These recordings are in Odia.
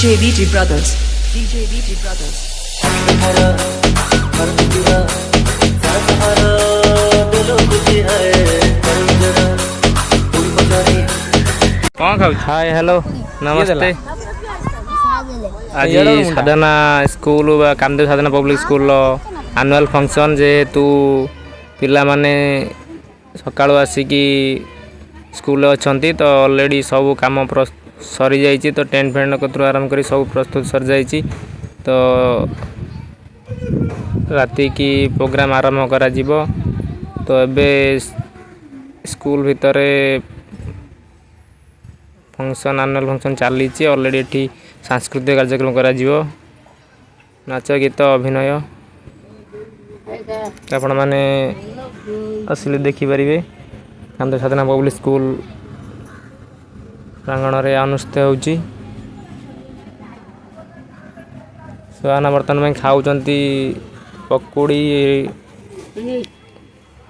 DJ BT Brothers. DJ BT Brothers. कौन खाऊ? हाय हेलो नमस्ते। आज साधना स्कूल कामदेव साधना पब्लिक स्कूल आनुआल फंक्शन जेहेतु पिला माने सकाळु आसिकी स्कूल अच्छी तो ऑलरेडी सब काम सरी जाइए तो टेंट फेंट कतरू आरंभ कर सब प्रस्तुत सरी जाइए तो राति की प्रोग्राम आरंभ करा जिवो। तो एबे स्कूल भितर फंक्शन आनुअल फंक्शन चली ऑलरेडी एठी सांस्कृतिक कार्यक्रम करा जिवो नाच गीत अभिनय आपण माने असले देखि परिबे। कामदेव साधना पब्लिक स्कूल प्रांगण रे अनुष्ठित होउची। सुहाना बर्तन में खाऊचंती पकोड़ी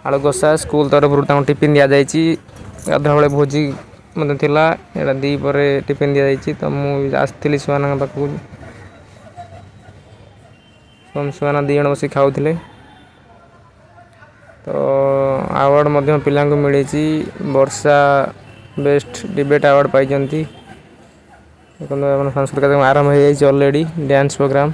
आलू कषा स्कूल तरफ टिफिन दि जाइए। गाधा बेले भोजी मतलब थिला एटा दी परे टिफिन दि जाइए तो मुझे आसती सुहाना पाखक सुहाना दी जन बस खाऊले। तो अवार्ड मध्य पिला मिली वर्षा बेस्ट डिबेट अवार्ड पाई सांस्कृतिक कार्यक्रम आरंभ हो जाए ऑलरेडी डांस प्रोग्राम।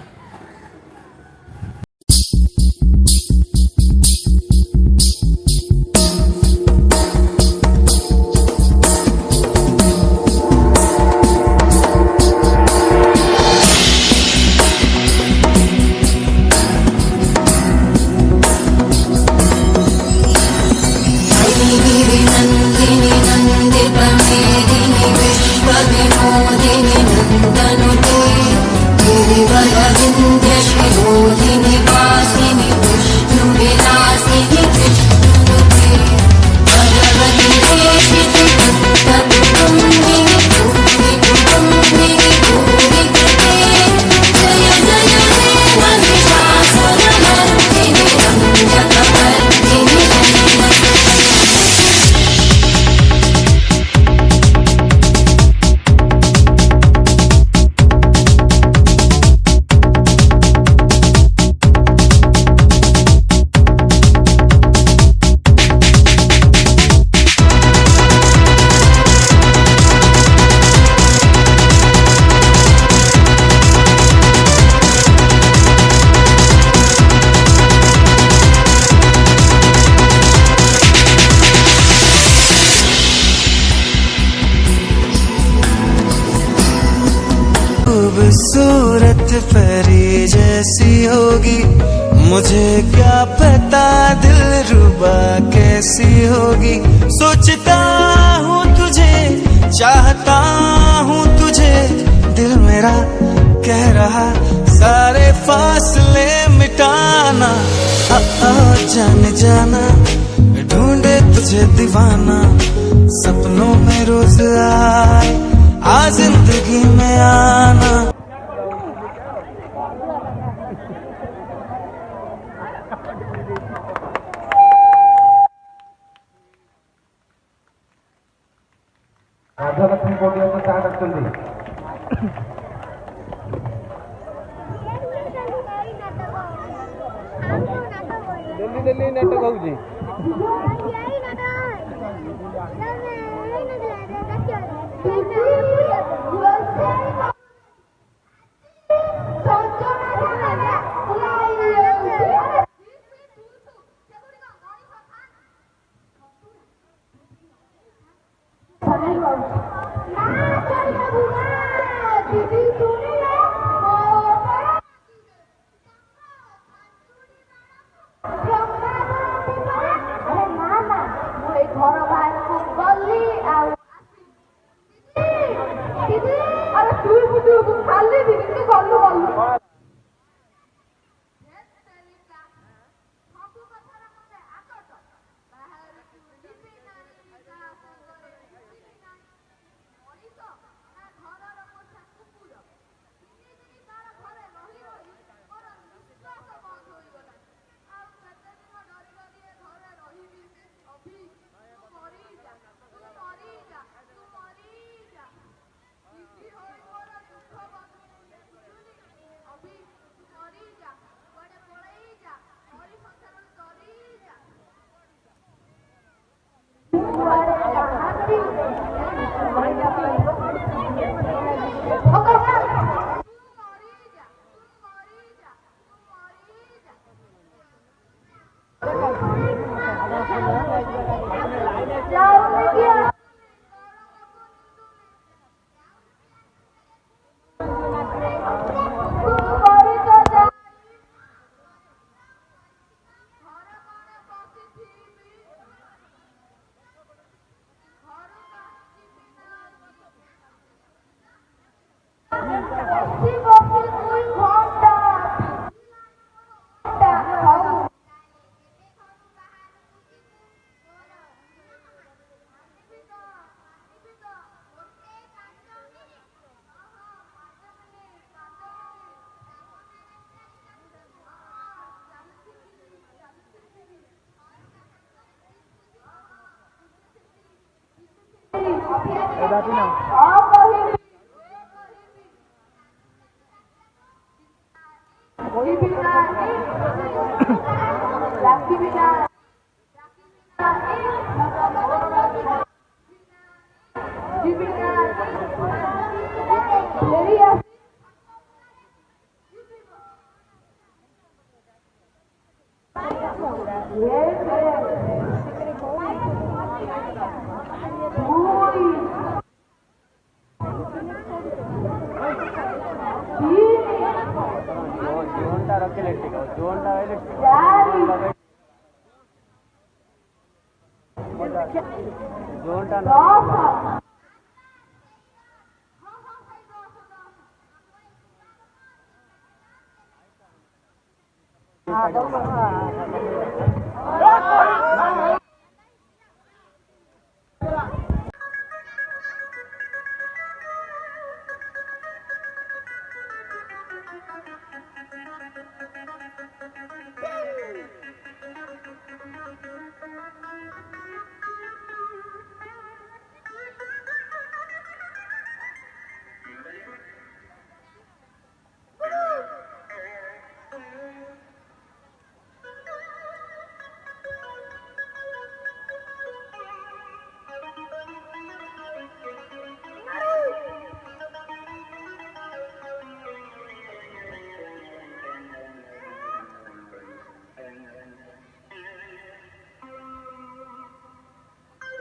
खूबसूरत परी जैसी होगी मुझे क्या पता दिलरुबा कैसी होगी। सोचता हूँ तुझे चाहता हूँ तुझे दिल मेरा कह रहा सारे फासले मिटाना। जान जाना ढूंढे तुझे दीवाना सपनों में रोज आए आ जिंदगी में आना। राधालक्ष्मी पोडियम को स्टार्ट रखते दिल्ली दिल्ली नाटक होउची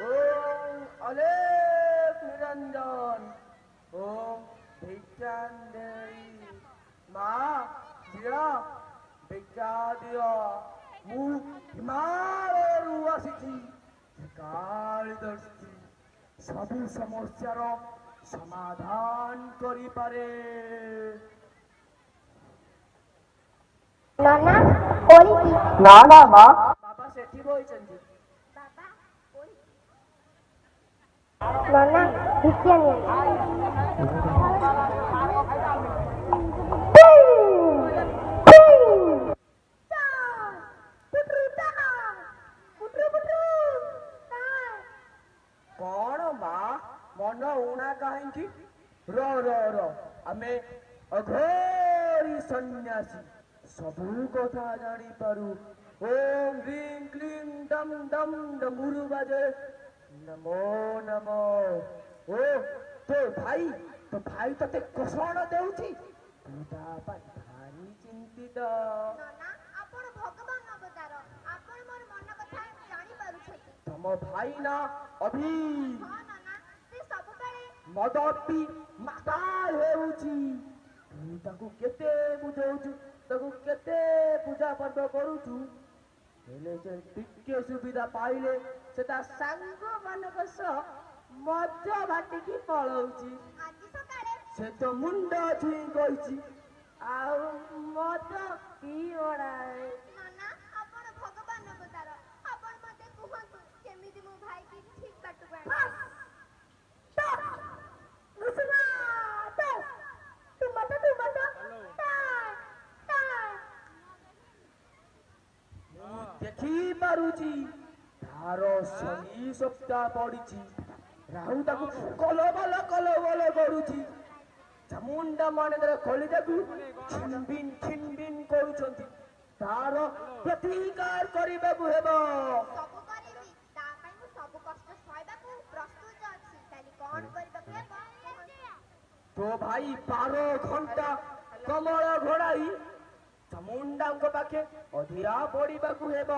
ओम अलेख निरंजन ओम भिक्षांदेवी माँ ଝିଅ ଭିକ୍ଷା ଦିଅ ମୁଁ ହିମାଳୟରୁ ଆସିଛି କାଳି ଦର୍ଶୀ ସବୁ ସମସ୍ୟାର ସମାଧାନ କରିପାରେ ନନା କୋଳିକି ନା ନା ମା ବାବା ସେଠି ବଇଛନ୍ତି ବାବା ନନା ଭିକ୍ଷା ନିଅ କଣ ମା ମନ ଉଣା କାହିଁକି ର ଆମେ ଅଘୋରୀ ସନ୍ନ୍ୟାସୀ ସବୁ କଥା ଜାଣିପାରୁ ଓಂ ହ୍ରୀଂ କ୍ଲିଂ ଡମ୍ ଡମ୍ ଡମ୍ବୁରୁ ବାଜେ ନମୋ ନମୋ ଓ ତୋ ଭାଇ ତତେ କୋଷଣ ଦେଉଛି ତୁ ତା ପାଇଁ ଭାରି ଚିନ୍ତିତ ନନା ଆପଣ ଭଗବାନ ଅବତାର ଆପଣ ମୋର ମନ କଥା ଜାଣିପାରୁଛନ୍ତି ତମ ଭାଇ ନା ଅଭି ହଁ ନନା ସେ ସବୁବେଳେ ମଦ ପି ମାତାଲ ହେଉଛି ତୁ ତାକୁ କେତେ ବୁଝଉଛୁ ତାକୁ କେତେ ପୂଜା ପର୍ବ କରୁଛୁ ହେଲେ ସେ ଟିକେ ସୁବିଧା ପାଇଲେ ସେ ତା ସାଙ୍ଗମାନଙ୍କ ସହ ମଦ ଭାଟିକି ପଳଉଛି ଆଜି ସକାଳେ ସେ ତ ମୁଣ୍ଡ ଛୁଇଁ କହିଛି ଆଉ ମଦ ପିଓଡ଼ାଏ ନନା ଆପଣ ଭଗବାନ ଅବତାର ଆପଣ ମତେ କୁହନ୍ତୁ କେମିତି ମୋ ଭାଇକି ଠିକ ବାଟକୁ ଆଣିବି ଦେଖିପାରୁଛି ତାର ଶନି ସପ୍ତାହ ପଡିଛି ରାହୁ ତାକୁ କଲବଲ କରୁଛି ଚାମୁଣ୍ଡା ମଣିଦର କଳିଟାକୁ ଛିନବିନ କରୁଛନ୍ତି ତାର ପ୍ରତିକାର କରିବାକୁ ହେବ ସବୁ କରିବି ତା ପାଇଁ ମୁଁ ସବୁ କଷ୍ଟ ସହିବାକୁ ପ୍ରସ୍ତୁତ ଅଛି ଖାଲି କଣ କରିବାକୁ ହେବ କୁହନ୍ତୁ। ତୋ ଭାଇ 12 ଘଣ୍ଟା କମଳ ଘୋଡାଇ ଚାମୁଣ୍ଡାଙ୍କ ପାଖେ ଅଧିରା ପଡିବାକୁ ହେବ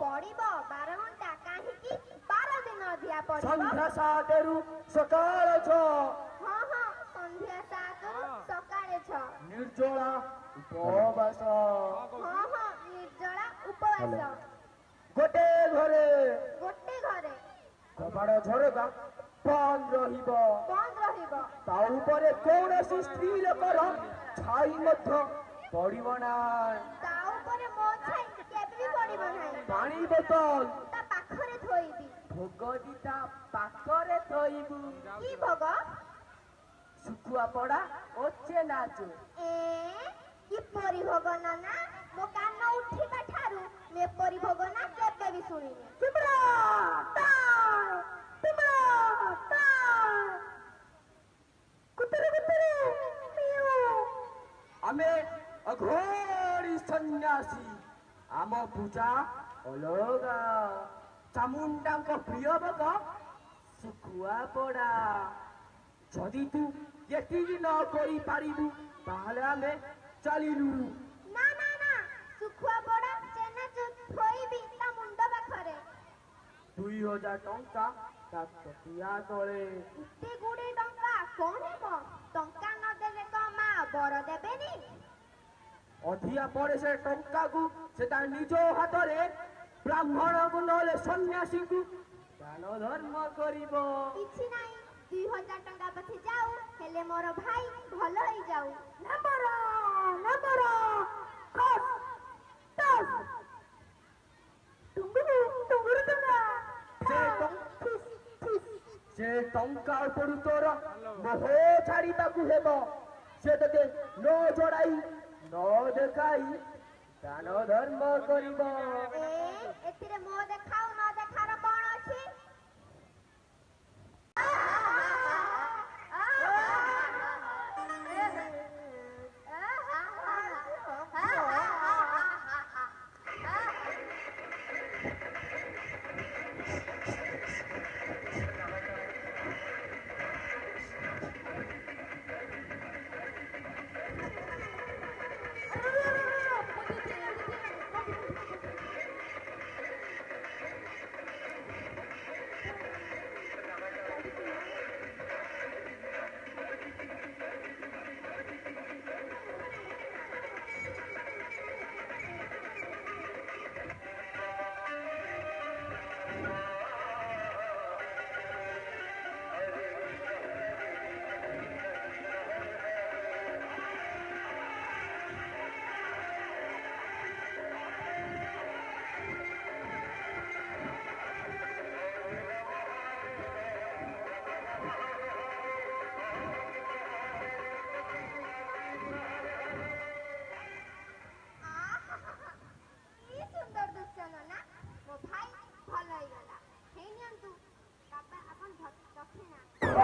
ପଡିବ 12 ଘଣ୍ଟା କାହିଁକି 12 ଦିନ ଅଧିକା ପଡିବ ସନ୍ଧ୍ୟା 7ରୁ ସକାଳ 6 ହଁ ସନ୍ଧ୍ୟା 7ରୁ ସକାଳେ 6 ନିର୍ଜଳା ଉପବାସ ନିର୍ଜଳା ଉପବାସ ଗୋଟେ ଘରେ କବାଟ ଝରକା ବନ୍ଦ ରହିବ ତା ଉପରେ କୌଣସି ସ୍ତ୍ରୀ ଲୋକର ଛାଇ ମଧ୍ୟ ପଡିବ ନାହିଁ ତା ଉପରେ ମୋ ଛାଇ କେବେ ବି ପଡିବ ନାହିଁ ପାଣି ବୋତଲ ତା ପାଖରେ ଥୋଇବି ଭୋଗ ଦିଟା ପାଖରେ ଥୋଇବୁ କି ଭୋଗ ଶୁଖୁଆ ପଡା ଓ ଚେନାଚୁ କିପରି ଭୋଗ ନନା ମୋ କାନ ଉଠିବା ଠାରୁ ଏପରି ଭୋଗ ନା କେବେ ବି ଶୁଣିନି ଆମେ ଅଘୋରୀ ସନ୍ନ୍ୟାସୀ, ଆମ ପୂଜା ଅଲଗା। ଚାମୁଣ୍ଡାଙ୍କ ପ୍ରିୟ ଭୋଗ ଶୁଖୁଆ ପୋଡ଼ା। ଯଦି ତୁ ଏତିକି ନ କରିପାରିବୁ ତାହେଲେ ଆମେ ଚାଲିଲୁ। ନା ନା ନା, ଶୁଖୁଆ ପୋଡ଼ା ଚେନାଚୁର ଥୋଇବି ତା ମୁଣ୍ଡ ପାଖରେ। 2000 ଟଙ୍କା ତା ତକିଆ ତଳେ। ଏତେ ଗୁଡେ ଟଙ୍କା କଣ ହେବ? ଟଙ୍କା ନଦେଲେ କଣ ମା ବର ଦେବେନି? ଅଧିକା ପରେ ସେ ଟଙ୍କାକୁ ସେ ତା ନିଜ ହାତରେ ବ୍ରାହ୍ମଣକୁ ନହେଲେ ସନ୍ନ୍ୟାସୀଙ୍କୁ ଦାନ ଧର୍ମ କରିବ। କିଛି ନାହିଁ, 2000 ଟଙ୍କା ପଛେ ଯାଉ, ହେଲେ ମୋର ଭାଇ ଭଲ ହେଇଯାଉ। ନମ୍ବର ନମ୍ବର ସେ ଟଙ୍କା ଉପରୁ ତୋର ମୋହ ଛାଡ଼ିବାକୁ ହେବ। ସେ ତତେ ନ ଜଣାଇ ନ ଦେଖାଇ ଦାନ ଧର୍ମ କରିବ। ଏଥିରେ ମୋ ଦେଖାଉ ନ ଦେଖାର କଣ ଅଛି?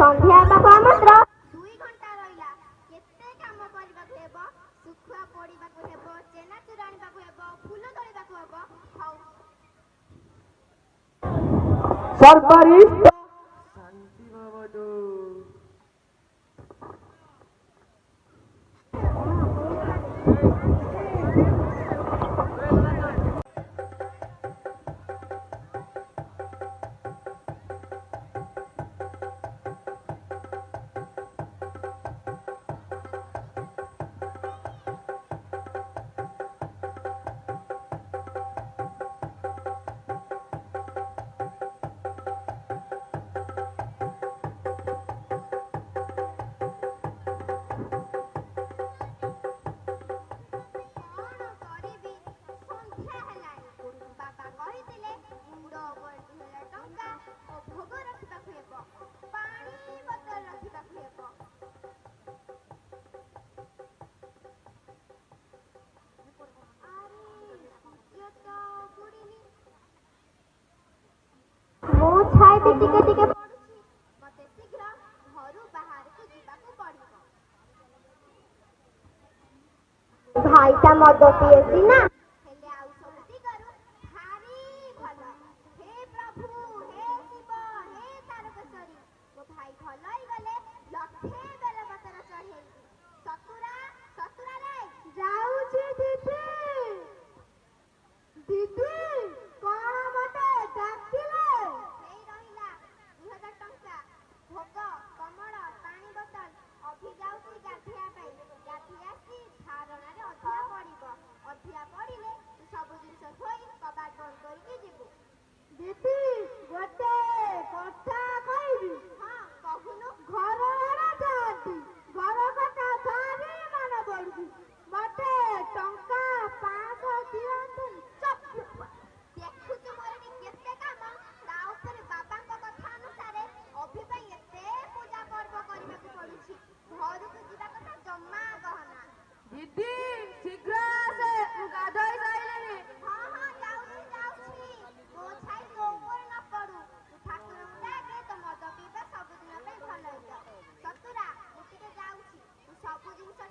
ସନ୍ଧ୍ୟା ହେବାକୁ ମାତ୍ର 2 ଘଣ୍ଟା ରହିଲା। କେତେ କାମ କରିବାକୁ ହେବ? ଶୁଖୁଆ ପୋଡ଼ିବାକୁ ହେବ, ଚେନାଚୁର ଆଣିବାକୁ ହେବ, ଫୁଲ ତୋଳିବାକୁ ହେବ। ହଉ ସରକାରୀ ଶାନ୍ତି ଭବତୁ। ଟିକେ ଟିକେ ପଡୁଛି। ମତେ ଶୀଘ୍ର ଘରୁ ବାହାରକୁ ଯିବାକୁ ପଡିବ। ଭାଇଟା ମଦ ପିଏ ସିନା, ହେଲେ ଆଉ ସବୁ ଦିଗରୁ ଭାରି ଭଲ। ହେ ପ୍ରଭୁ, ହେ ଶିବ, ହେ ତାରକେଶ୍ୱରୀ, ମୋ ଭାଇ ଭଲ ହେଇଗଲେ ଲକ୍ଷେ ବେଲପତ୍ର ଚଢେଇବି। ସତୁରା ସତୁରାରେ ଯାଉଛି ଦିଦି। ଦିଦି କଣ ମତେ ଡାକିଲେ? ହେଇ ରହିଲା 2000 ଟଙ୍କା, ଭୋଗ, କମଳ, ପାଣି ବୋତଲ। ଅଭି ଯାଉଛି ଗାଧେଇବା ପାଇଁ। ଗାଧେଇ ଆସି ଧାରଣାରେ ଅଧିଆ ପଡିବ। ଅଧିଆ ପଡିଲେ ତୁ ସବୁ ଜିନିଷ ଥୋଇ କବାଟ ବନ୍ଦ କରିକି ଯିବୁ। ଦିଦି ଗୋଟେ କଥା କହିବି? ହଁ କହୁନୁ। ଘର ଆଡେ ଯାଆନ୍ତି, ଘର କଥା ଭାରି ମନେ ପଡୁଛି। ମତେ ଟଙ୍କା 500 ଦିଅନ୍ତୁନି। ଦେଖୁଛୁ ମୋର କେତେ କାମ, ତା ଉପରେ ବାବାଙ୍କ କଥା ଅନୁସାରେ ଅଭି ପାଇଁ ଏତେ ପୂଜା ପର୍ବ କରିବାକୁ ପଡୁଛି। ଘରକୁ ଯିବା କଥା ଜମା କହନା। ଦିଦି ଶୀଘ୍ର ଆସେ, ମୁଁ ଗାଧୋଇ ସାରିଲିଣି। ହଁ ହଁ ଯାଉଛି ଯାଉଛି। ମୋ ଛାଇ ତୋ ଉପରେ ନ ପଡୁ। ତୁ ଠାକୁରଙ୍କୁ ଡାକେ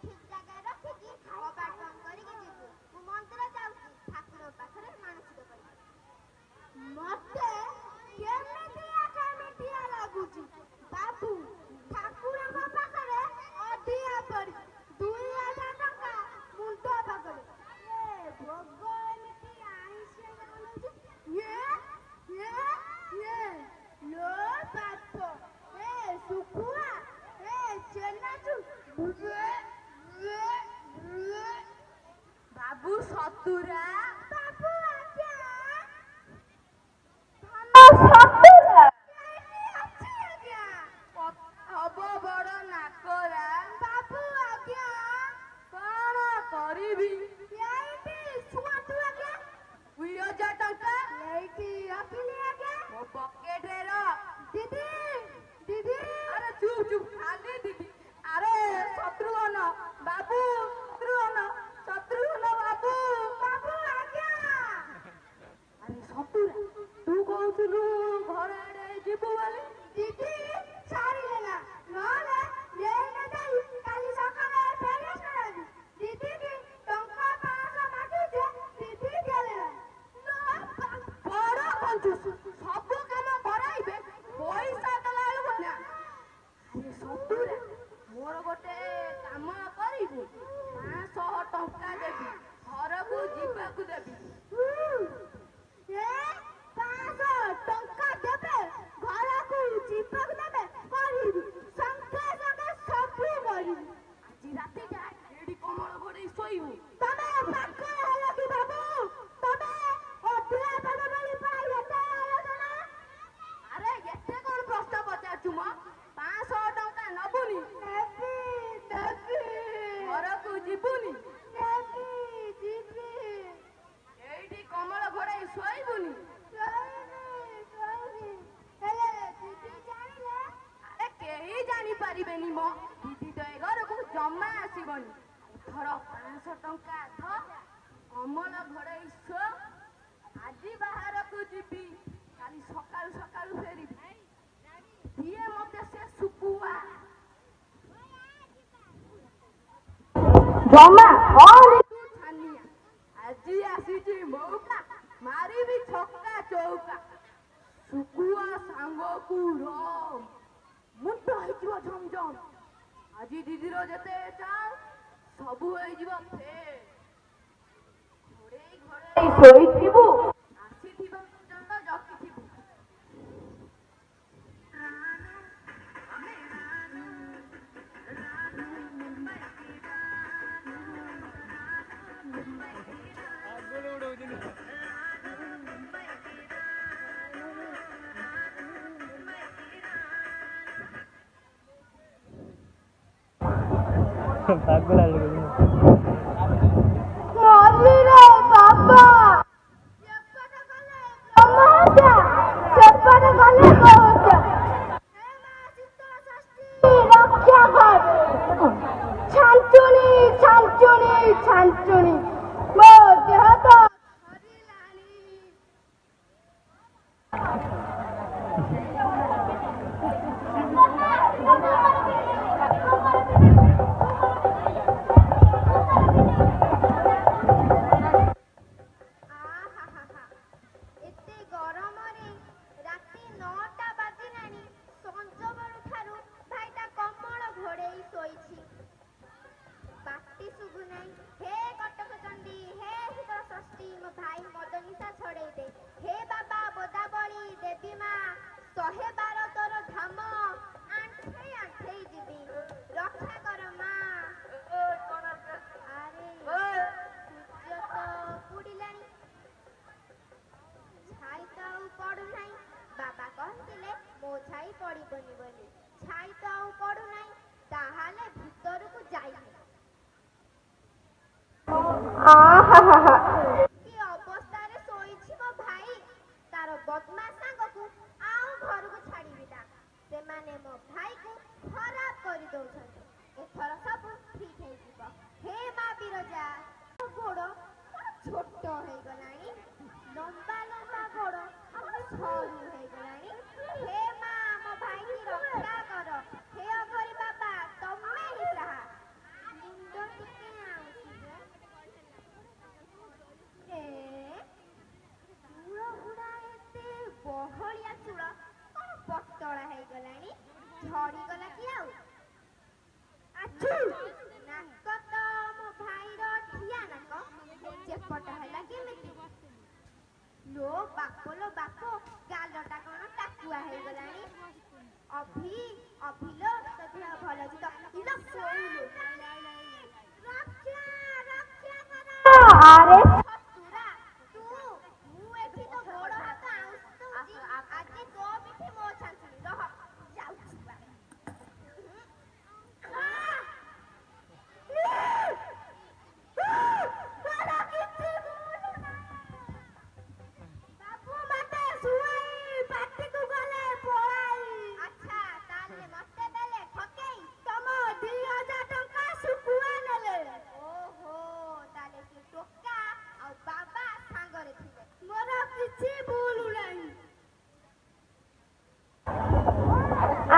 ଠିକ୍ ଜାଗାରେ ରଖିକି କବାଟ ବନ୍ଦ କରିକି ଯିବୁ। ମୁଁ ମନ୍ଦିର ଯାଉଛି, ଠାକୁର ପାଖରେ ମାନସିକ କରିବି। ମତେ କେମିତିଆ ଲାଗୁଛି ବାବୁ, ଠାକୁରଙ୍କ ପାଖରେ ଅଧିଆ ପଡି 2000 ଟଙ୍କା ମୁଣ୍ଡ ପାଖରେ। ଭୋଗ ଏମିତି ଆଇଁଷ ଜାଣୁଛି ଲୋ ବାପ, ଶୁଖୁଆ, ଚେନାଚୁ ବାବୁ ସତୁରା। ବାବୁ ଆଜ୍ଞା ସତୁରା ଅଛି ଆଜ୍ଞା। ହବ ବଡ ନାକରା। ବାବୁ ଆଜ୍ଞା କଣ କରିବି? ଏଇଠି ଶୁଣନ୍ତୁ ଆଜ୍ଞା, 2000 ଟଙ୍କା ଏଇଠି ରଖିଲି ଆଜ୍ଞା ମୋ ପକେଟରେ ର। ଦିଦି ଦିଦି, ଆରେ ଚୁପ୍ ଚୁପ୍, ଖାଲି ଦିଦି। ଆରେ ଶତ୍ରୁଘ୍ନ ବାବୁ, ଶତ୍ରୁଘ୍ନ ବାବୁ। ବାବୁ ଆଜ୍ଞା। ଆରେ ସତୁରା, ତୁ କହୁଥିଲୁ ଘର ଆଡେ ଯିବୁ ବୋଲି। ଦିଦି ଛାଡ଼ିଲେ ନା, ନହେଲେ ଏଇନେ ଯାଇ କାଲି ସକାଳେ ଫେରେଇକି ଆଣିବି। ଦିଦି କି ଟଙ୍କା 500 ମାଗୁଛେ, ଦିଦି ଦେଲେ ନା। ବଡ କଞ୍ଜୁସ, ସବୁ କାମ କରାଇବେ, ପଇସା ଦେଲା ବେଳକୁ ନା। ଆରେ ସତୁରା, ମୋର ଗୋଟେ କାମ କରିବୁ, 500 ଟଙ୍କା ଦେବି, ଘରକୁ ଯିବାକୁ ଦେବି। 500 ଟଙ୍କା ଦେବେ, ଘରକୁ ଯିବାକୁ ଦେବେ, କରିବି ସଙ୍ଗେ ସଙ୍ଗେ ସବୁ କରିବି। ଆଜି ରାତିଟା ଏଠି କମଳ ଘୋଡେଇ ଶୋଇବୁ। ତମେ ପାଖରେ ହେଲ କି ବାବୁ? ତମେ ଅଧିଆ ପଦ ବୋଲି ପାଇଁ ଏତେ ଆଲୋଚନା? ଆରେ ଏତେ କଣ ପ୍ରଶ୍ନ ପଚାରୁଛୁ ମ? 500 ଟଙ୍କା ନବୁନି? ନେବି ନେବି। ଘରକୁ ଯିବୁନି? ନେବି ଯିବି। ଏଇଠି କମଳ ଘୋଡେଇ ଶୋଇବୁନି? ଶୋଇବି। ହେଲେ ଦିଦି ଜାଣିଲେ? ଆରେ କେହି ଜାଣିପାରିବେନି ମ, ଦିଦି ତ ଏ ଘରକୁ ଜମା ଆସିବନି। ଏଥର 500 ଟଙ୍କା ଧ, କମଳ ଘୋଡେଇ ଶୋ। ଆଜି ବାହାରକୁ ଯିବି, କାଲି ସକାଳୁ ସକାଳୁ ଫେରିବି। ଦିଏ ମତେ ସେ ଶୁଖୁଆ। ଜମା ହଉନି ତୁ ଛାନିଆ। ଆଜି ଆସିଛି ମଉକା, ମାରିବି ଛକା ଚୌକା। ଶୁଖୁଆ ସାଙ୍ଗକୁ ର, ମୁଣ୍ଡ ହେଇଯିବ ଝମଝମ। ଆଜି ଦିଦିର ଯେତେ ଚାଲ, ସବୁ ହେଇଯିବ ଫେଲ୍। ଘୋଡେଇ ଘୋଡେଇ ଶୋଇଥିବୁ, ଆସିଥିବା ପର୍ଯ୍ୟନ୍ତ ଜଗିଥିବୁ। ମଲ୍ଲିରେ ବାବା, ଏପଟେ ଗଲେ ବ୍ରହ୍ମହତ୍ୟା, ସେପଟେ ଗଲେ ଗୋହତ୍ୟା। ହେ ମା ଶୀତଳ ଷଷ୍ଠୀ ରକ୍ଷା କର। ଛାଞ୍ଚୁଣି ଛାଞ୍ଚୁଣି ଛାଞ୍ଚୁଣି, ମୋ ଦେହ ତ ଥରିଲାଣି। ଏତେ ଗରମରେ ରାତି 9ଟା ବାଜିଲାଣି, ସଞ୍ଜବେଳୁ ଠାରୁ ଭାଇଟା କମଳ ଘୋଡେଇ ଶୋଇଛି। ପାଟି ଶୁଭୁନାହିଁ। ହେ କଟକ ଚଣ୍ଡୀ, ହେ ଶୀତଳ ଷଷ୍ଠୀ, ମୋ ଭାଇ ମଦ ନିଶା ଛଡେଇ ଦେ। ହେ ବାବା ବୋଦାବଳି ଦେବୀ ମା, 112 ତୋର ଧାମ, ଆଣ୍ଠେଇ ଆଣ୍ଠେଇ ଯିବି, ରକ୍ଷା କର ମା। ଆରେ ସୂର୍ଯ୍ୟ ତ ବୁଡ଼ିଲାଣି, ଛାଇ ତ ଆଉ ପଡୁନାହିଁ। ବାବା କହିଥିଲେ ମୋ ଛାଇ ପଡିବନି ବୋଲି, ଛାଇ ତ ଆଉ ପଡୁନାହିଁ, ତାହେଲେ ଭିତରକୁ ଯାଇନି। କି ଅବସ୍ଥାରେ ଶୋଇଛି ମୋ ଭାଇ, ତାର ବଦମାସ ସାଙ୍ଗକୁ ଆଉ ଘରକୁ ଛାଡିବି ନା। ସେମାନେ ମୋ ଭାଇକୁ ଖରାପ କରିଦଉଛନ୍ତି। ଏଥର ସବୁ ଠିକ ହେଇଯିବ। ହେ ମା ବିରଜା, ଗୋଡ ଛୋଟ ହେଇଗଲାଣି, ଲମ୍ବା ଲମ୍ବା ଗୋଡ ସରୁ ହେଇଗଲାଣି। ହେ ମା ମୋ ଭାଇକି ରକ୍ଷା କର। ହେ ଅଘରୀ ବାବା, ତମେ ହିଁ ସାହା। ମୁଣ୍ଡ ଚମ୍ପଟ ହେଲା କେମିତି? लो बाप गालटा कौन टाकुआ ହେଇଗଲାଣି। ଅଭିଲୋ ତୋ ଦେହ ଭଲ ଅଛି ତ? ଇଲୋ ଶୋଇଲୁ। ରକ୍ଷା କର। ଆରେ ଶଶୁରା ତୁ ମୁଁ ଏଠି ତ ଗୋଡ଼ ହାତ ଆଉଁସୁଛି। ଆଜି ତୋ ପିଠି ମୋ ଛାଞ୍ଚୁଣି। ରହ ଯାଉଛି ବା। ବାବୁ ମତେ ଶୁଆଇ ପାଟିକୁ ଗଲେ ପଳାଇ। ଆଚ୍ଛା ତାହେଲେ ମତେ ଦେଲେ ଠକେଇ ତମ 2000 ଟଙ୍କା ଶୁଖୁଆ ନେଲେ। ଓହୋ ତାହେଲେ ସେ ଟୋକା ଆଉ ବାବା ସାଙ୍ଗରେ ଥିଲେ। ମୋର କିଛି ଭୁଲ ନାହିଁ।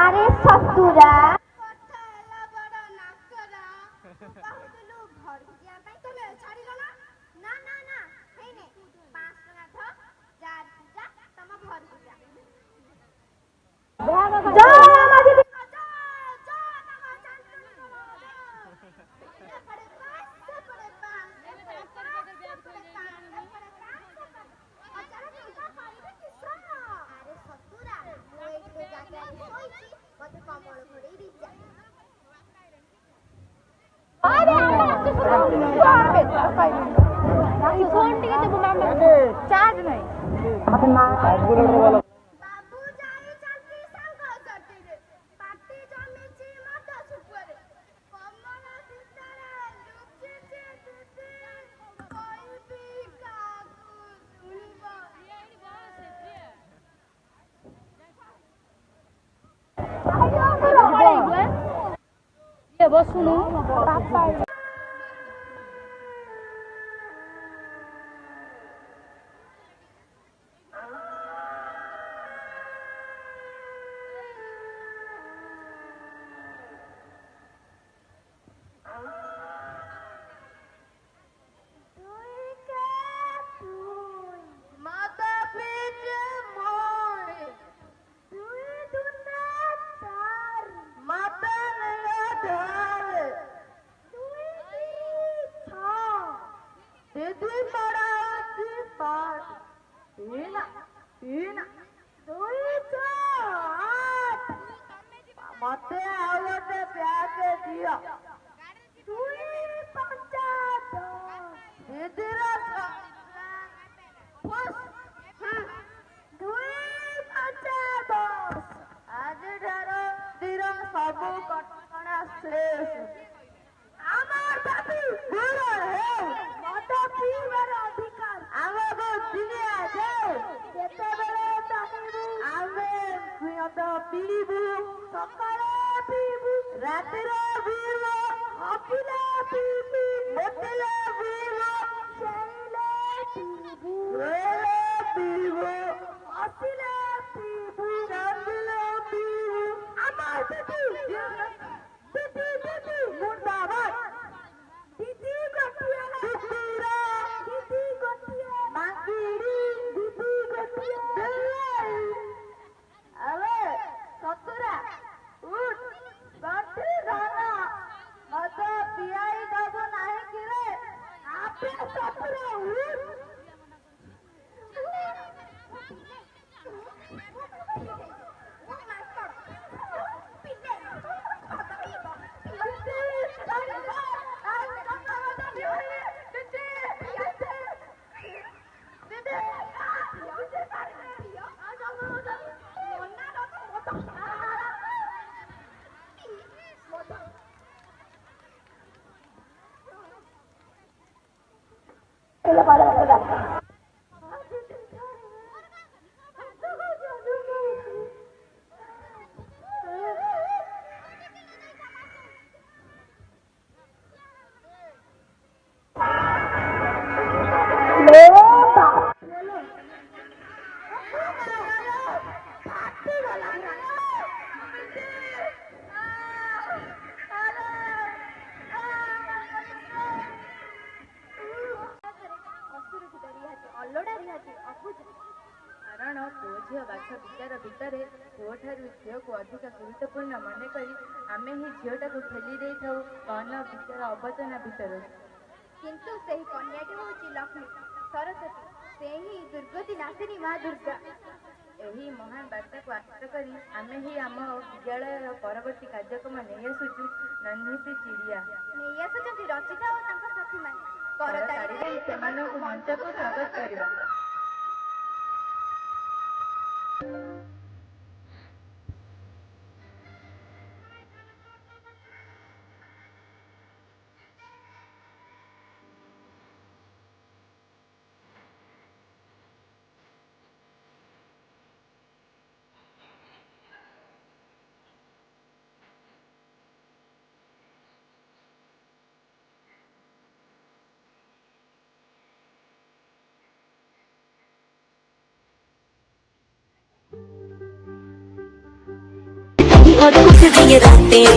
ଆରେ ଶଶୁରା କଥା ହେଲା ବଡ଼ ନାକରା। କହୁଥିଲୁ ଘରକୁ ଯିବା ପାଇଁ ତମେ ଛାଡ଼ିଗଲ। ନା ନା ନା ହେଇନେ 5 ଟଙ୍କା ଯା ଯା ତମ ଘରକୁ ଯା। ଆରେ ଶଶୁରା ମୁଁ ଏଇଠି ଜାଗାରେ ଶୋଇଛି ମତେ କମଳ ଘୋଡେଇ ଦେଇଯା। ବାବୁ ଯାଇଛନ୍ତି ସାଙ୍ଗସାଥିରେ ପାଟି ଜମିଛି ମଦ ଶୁଖୁଆରେ। କମଳ ଭିତରେ ଲୁଚିଛି ଦିଦି କହିବି କାହାକୁ ଶୁଣିବ। ବସୁନୁ ମତେ ଆଉ ଗୋଟେ ବ୍ୟାଗ ଦିଅ। ଦିଦିର ଆଜିଠାରୁ ଦିଦିର ସବୁ କଟକଣା ଶେଷ। ଆମର ଦାବି ଦୂର ହେଉ। ମଦ ପିଇବାର ଅଧିକାର ଆମକୁ ଦିଆଯାଉ। ଯେତେବେଳେ ଚାହିଁବୁ ଆମେ ମଦ ପିଇବୁ। ସକାଳେ ପିଇବୁ, ରାତିରେ ପିଇବୁ, ହକିଲେ ପିଇବୁ, ମୋଟିଲେ ପିଇବୁ, ଶୋଇଲେ ପିଇବୁ, ପିଇବୁ, ହସିଲେ ପିଇବୁ, କାନ୍ଦିଲେ ପିଇବୁ। ଆମ ଦିଦି ମୁର୍ଦାବାଦ। ଦିଦି ଗୋଟିଏ ଦିଦି ଗୋଟିଏ ମାଙ୍କିଡ଼ି ଦିଦି ଗୋଟିଏ। ଆରେ ଶଶୁରା ଉଠ ଗଣ୍ଠି ଧର। ମଦ ପିଆଇ ଦବ ନାହିଁ କିରେ? ଆପେ ଶଶୁରା ଉଠ। କାରଣ ପୁଅ ଝିଅ ବାଛ ବିଚାର ଭିତରେ ପୁଅଠାରୁ ଝିଅକୁ ଅଧିକ ଗୁରୁତ୍ୱପୂର୍ଣ୍ଣ ମନେକରି ଆମେ ହିଁ ଝିଅଟାକୁ ଠେଲି ଦେଇଥାଉ କର୍ଣ୍ଣ ବିଚାର ଅବଚନା ଭିତରକୁ। କିନ୍ତୁ ସେହି କନ୍ୟାଟି ହେଉଛି ଲକ୍ଷ୍ମୀ ସରସ୍ୱତୀ, ସେ ହିଁ ଦୁର୍ଗତି ନାଶିନୀ ମା ଦୁର୍ଗା। ଏହି ମହାନ ବାର୍ତ୍ତାକୁ ଆଶ୍ରୟ କରି ଆମେ ହିଁ ଆମ ବିଦ୍ୟାଳୟର ପରବର୍ତ୍ତୀ କାର୍ଯ୍ୟକ୍ରମ ନେଇ ଆସୁଛୁ ନନ୍ହିସି ଚିଡ଼ିଆ। ନେଇ ଆସୁଛନ୍ତି ରଚିତା ଓ ତାଙ୍କ ସାଥୀମାନେ। କରତାଳିରେ ସେମାନଙ୍କୁ ମଞ୍ଚକୁ ସ୍ୱାଗତ କରିବା। और कुछ भी ये रातें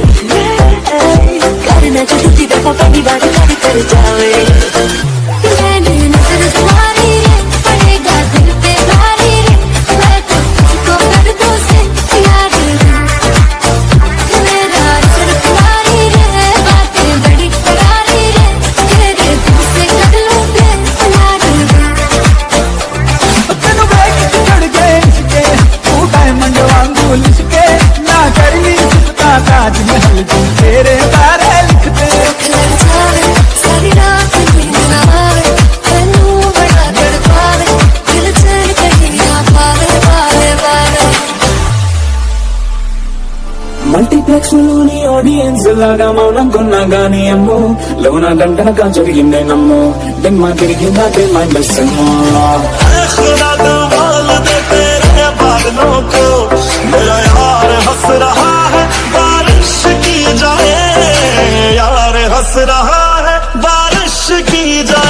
करना जो दूसरी दफा पहली बार कर जावे। मैंने नजर तुम्हारी रे पड़ेगा दिल पे भारी रे, मैं तो तुझको कर दूं से यार मेरा नजर तुम्हारी रे, बातें बड़ी करारी रे, तेरे दिल से कर लूं प्यार तेनु बैठ चढ़ गए इसके तू डायमंड वांगू लिखके ना करनी चिपका ताजमहल तुम तेरे बारे लिखते। लग जावे सारी रात नींद ना आवे, तैनू बड़ा तड़पावे, दिल चैन कहीं ना पावे पावे पावे। మల్టీప్లెక్స్ లోని ఆడియన్స్ లాగా మౌనం కొన్నా గానీ అమ్మో లోన గంటనగా జరిగిందే నమ్మో దిమ్మా తిరిగిందాకే మై బెస్సమ్మో खुदा कमाल दे तेरे बादलों को मेरा यार हंस रहा है बारिश की जाए, यार हंस रहा है बारिश की जाए।